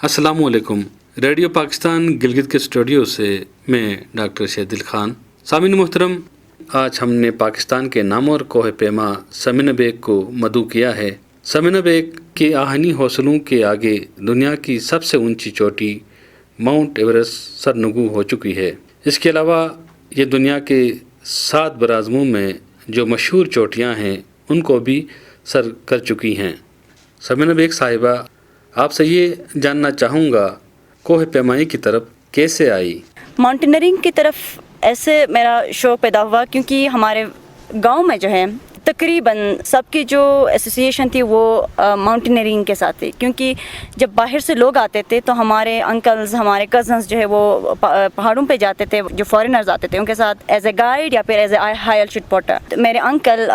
السلام علیکم. ریڈیو پاکستان گلگت کے اسٹوڈیو سے میں ڈاکٹر شہدل خان. سامعین محترم، آج ہم نے پاکستان کے نامور کوہ پیما سمن بیگ کو مدعو کیا ہے. سمن بیگ کے آہنی حوصلوں کے آگے دنیا کی سب سے اونچی چوٹی ماؤنٹ ایورسٹ سرنگو ہو چکی ہے. اس کے علاوہ یہ دنیا کے 7 براعظموں میں جو مشہور چوٹیاں ہیں ان کو بھی سر کر چکی ہیں. سمن بیگ صاحبہ، آپ سے یہ جاننا چاہوں گا کوہ پیمائی کی طرف کیسے آئی؟ ماؤنٹینئرنگ کی طرف ایسے میرا شوق پیدا ہوا کیونکہ ہمارے گاؤں میں جو ہے تقریباً سب کی جو ایسوسیشن تھی وہ ماؤنٹینئرنگ کے ساتھ تھی، کیونکہ جب باہر سے لوگ آتے تھے تو ہمارے انکلز، ہمارے کزنس جو ہے وہ پہاڑوں پہ جاتے تھے، جو فارینرز آتے تھے ان کے ساتھ ایز اے گائیڈ یا پھر as a high altitude porter. میرے انکل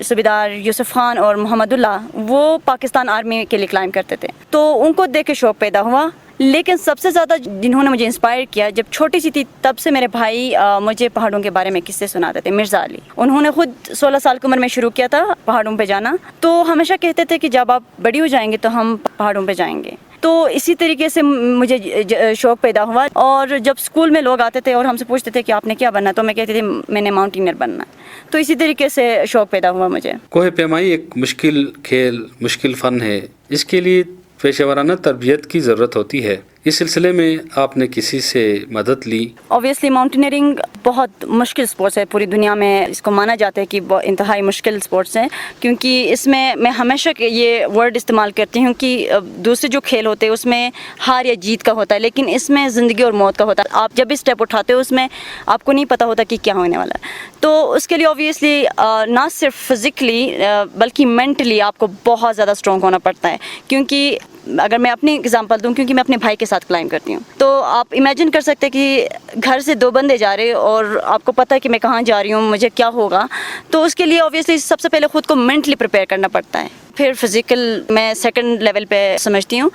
صوبیدار یوسف خان اور محمد اللہ وہ پاکستان آرمی کے لیے کلائم کرتے تھے، تو ان کو دیکھ کے شوق پیدا ہوا. لیکن سب سے زیادہ جنہوں نے مجھے انسپائر کیا، جب چھوٹی سی تھی تب سے میرے بھائی مجھے پہاڑوں کے بارے میں قصے سناتے تھے. مرزا علی، انہوں نے خود 16 سال کی عمر میں شروع کیا تھا پہاڑوں پہ جانا، تو ہمیشہ کہتے تھے کہ جب آپ بڑی ہو جائیں گے تو ہم پہاڑوں پہ جائیں گے. تو اسی طریقے سے مجھے شوق پیدا ہوا، اور جب اسکول میں لوگ آتے تھے اور ہم سے پوچھتے تھے کہ آپ نے کیا بننا، تو میں کہتی تھی میں نے ماؤنٹینئر بننا. تو اسی طریقے سے شوق پیدا ہوا مجھے. کوہ پیمائی ایک مشکل کھیل، مشکل فن ہے. اس کے لیے پیشہ ورانہ تربیت کی ضرورت ہوتی ہے. اس سلسلے میں آپ نے کسی سے مدد لی؟ اوبویسلی ماؤنٹینئرنگ بہت مشکل سپورٹس ہے، پوری دنیا میں اس کو مانا جاتا ہے کہ انتہائی مشکل سپورٹس ہیں، کیونکہ اس میں ہمیشہ یہ ورڈ استعمال کرتی ہوں کہ دوسرے جو کھیل ہوتے ہیں اس میں ہار یا جیت کا ہوتا ہے، لیکن اس میں زندگی اور موت کا ہوتا ہے. آپ جب بھی اسٹیپ اٹھاتے ہو اس میں آپ کو نہیں پتہ ہوتا کہ کیا ہونے والا ہے. تو اس کے لیے اوبویسلی نہ صرف فزیکلی بلکہ مینٹلی آپ کو بہت زیادہ اسٹرانگ ہونا پڑتا ہے. کیونکہ اگر میں اپنی اگزامپل دوں، کیونکہ میں اپنے بھائی کے ساتھ کلائم کرتی ہوں، تو آپ امیجن کر سکتے کہ گھر سے 2 بندے جا رہے اور آپ کو پتہ ہے کہ میں کہاں جا رہی ہوں، مجھے کیا ہوگا. تو اس کے لیے اوبویسلی سب سے پہلے خود کو مینٹلی پریپیئر کرنا پڑتا ہے، پھر فزیکل میں سیکنڈ لیول پہ سمجھتی ہوں.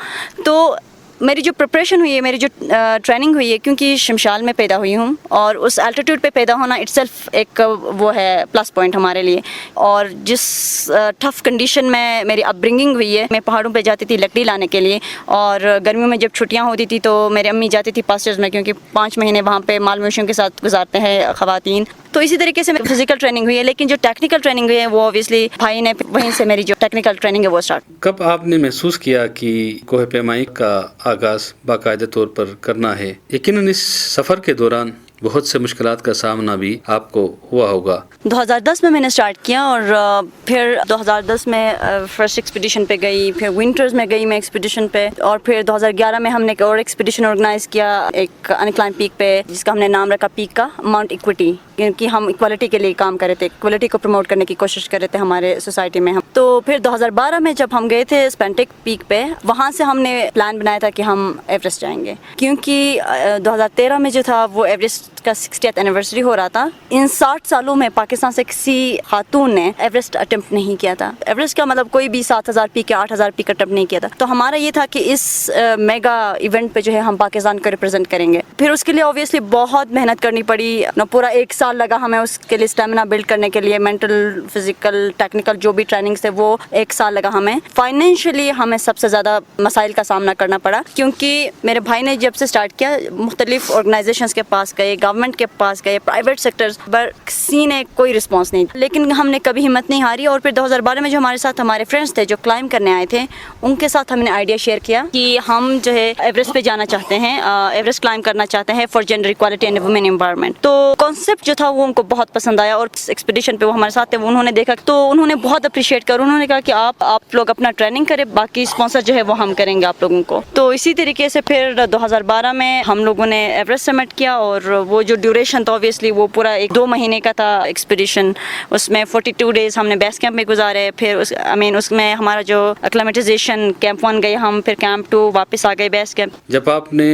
تو میری جو پریپریشن ہوئی ہے، میری جو ٹریننگ ہوئی ہے، کیونکہ شمشال میں پیدا ہوئی ہوں اور اس الٹیٹیوڈ پہ پیدا ہونا اٹ سیلف ایک وہ ہے پلس پوائنٹ ہمارے لیے. اور جس ٹف کنڈیشن میں میری اپ برنگنگ ہوئی ہے، میں پہاڑوں پہ جاتی تھی لکڑی لانے کے لیے، اور گرمیوں میں جب چھٹیاں ہوتی تھی تو میری امی جاتی تھی پاسچرز میں، کیونکہ 5 مہینے وہاں پہ مال مویشیوں کے ساتھ گزارتے ہیں خواتین. تو اسی طریقے سے فزیکل ٹریننگ ہوئی ہے، لیکن جو ٹیکنیکل ٹریننگ ہوئی ہے وہ اوبویسلی بھائی نے وہیں سے میری جو ٹیکنیکل ٹریننگ ہے وہ اسٹارٹ. کب آپ نے محسوس کیا کہ کوہ پیمائی کا آغاز باقاعدہ طور پر کرنا ہے؟ یقیناً اس سفر کے دوران بہت سے مشکلات کا سامنا بھی آپ کو ہوا ہوگا. 2010 میں نے اسٹارٹ کیا، اور پھر 2010 میں فرسٹ ایکسپیڈیشن پہ گئی، پھر ونٹرز میں گئی میں ایکسپیڈیشن پہ، اور پھر 2011 میں ہم نے ایک اور ایکسپیڈیشن آرگنائز کیا ایک انکلائن پیک پہ، جس کا ہم نے نام رکھا پیک کا ماؤنٹ ایکوٹی، کیونکہ ہم ایکوالٹی کے لیے کام کر رہے تھے، ایکوالٹی کو پروموٹ کرنے کی کوشش کر رہے تھے ہمارے سوسائٹی میں. ہم تو پھر 2012 میں جب ہم گئے تھے اسپینٹک پیک پہ، وہاں سے ہم نے پلان بنایا تھا کہ ہم ایوریسٹ جائیں گے، کیونکہ 2013 میں جو تھا وہ ایوریسٹ کا 60th اینیورسری ہو رہا تھا. ان 60 سالوں میں پاکستان سے کسی خاتون نے ایوریسٹ اٹمپٹ نہیں کیا تھا. ایوریسٹ کا مطلب کوئی بھی 7000 پیک یا 8000 پیک اٹمپٹ نہیں کیا تھا. تو ہمارا یہ تھا کہ اس میگا ایونٹ پہ جو ہے ہم پاکستان کو ریپرزینٹ کریں گے. پھر اس کے لیے اوبویسلی بہت محنت کرنی پڑی، پورا 1 سال لگا ہمیں اس کے لیے اسٹیمنا بلڈ کرنے کے لیے، مینٹل، فزیکل، ٹیکنیکل جو بھی ٹریننگس تھے وہ 1 سال لگا ہمیں. فائنینشلی ہمیں سب سے زیادہ مسائل کا سامنا کرنا پڑا، کیونکہ میرے بھائی نے جب سے اسٹارٹ کیا مختلف آرگنائزیشنس کے پاس گئے، گورنمنٹ کے پاس گئے، پرائیویٹ سیکٹرز پر کسی نے کوئی رسپانس نہیں، لیکن ہم نے کبھی ہمت نہیں ہاری. اور پھر 2012 میں جو ہمارے ساتھ ہمارے فرینڈس تھے جو کلائم کرنے آئے تھے، ان کے ساتھ ہم نے آئیڈیا شیئر کیا کہ ہم جو ہے ایوریسٹ پہ جانا چاہتے ہیں، ایوریسٹ کلائم کرنا چاہتے ہیں for gender equality and women empowerment. تو کانسیپٹ جو تھا وہ ان کو بہت پسند آیا، اور ایکسپیڈیشن پہ وہ ہمارے ساتھ تھے، انہوں نے دیکھا تو انہوں نے بہت اپریشیٹ کیا. انہوں نے کہا کہ آپ لوگ اپنا ٹریننگ کریں، باقی اسپانسر جو ہے وہ ہم کریں گے آپ لوگوں کو. تو اسی طریقے سے پھر 2012 میں ہم لوگوں نے ایوریسٹ سمٹ کیا، اور وہ جو ڈیوریشن تھا اوبویسلی وہ پورا 2 مہینے کا تھا ایکسپیڈیشن. اس میں 42 ڈیز ہم نے بیس کیمپ میں گزارے. پھر اس میں ہمارا جو اکلیمیٹائزیشن کیمپ 1 گئے ہم، پھر کیمپ 2 واپس آ گئے بیس کیمپ. جب آپ نے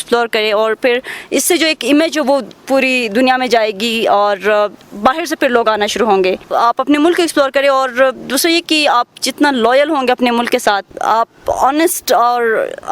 ایکسپلور کرے اور پھر اس سے جو ایک امیج ہے وہ پوری دنیا میں جائے گی اور باہر سے پھر لوگ آنا شروع ہوں گے. آپ اپنے ملک کو ایکسپلور کریں اور دوسرا یہ کہ آپ جتنا لوئل ہوں گے اپنے ملک کے ساتھ, آپ آنیسٹ اور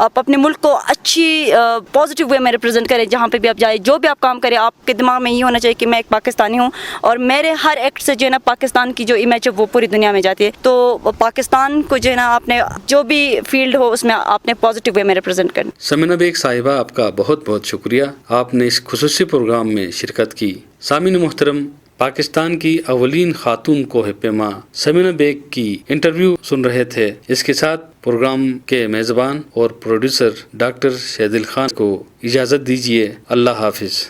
آپ اپنے ملک کو اچھی پازیٹیو وے میں ریپرزینٹ کریں. جہاں پہ بھی آپ جائیں, جو بھی آپ کام کریں, آپ کے دماغ میں یہ ہونا چاہیے کہ میں ایک پاکستانی ہوں اور میرے ہر ایکٹ سے جو ہے نا پاکستان کی جو امیج ہے وہ پوری دنیا میں جاتی ہے. تو پاکستان کو جو ہے نا آپ نے جو بھی فیلڈ ہو اس میں آپ نے پازیٹیو وے میں ریپرزینٹ کرنا. سمینہ بیگ صاحبہ, آپ کا بہت بہت شکریہ, آپ نے اس خصوصی پروگرام میں شرکت کی. سامعین محترم, پاکستان کی اولین خاتون کوہ پیما سمینہ بیگ کی انٹرویو سن رہے تھے. اس کے ساتھ پروگرام کے میزبان اور پروڈیوسر ڈاکٹر شہدل خان کو اجازت دیجیے. اللہ حافظ.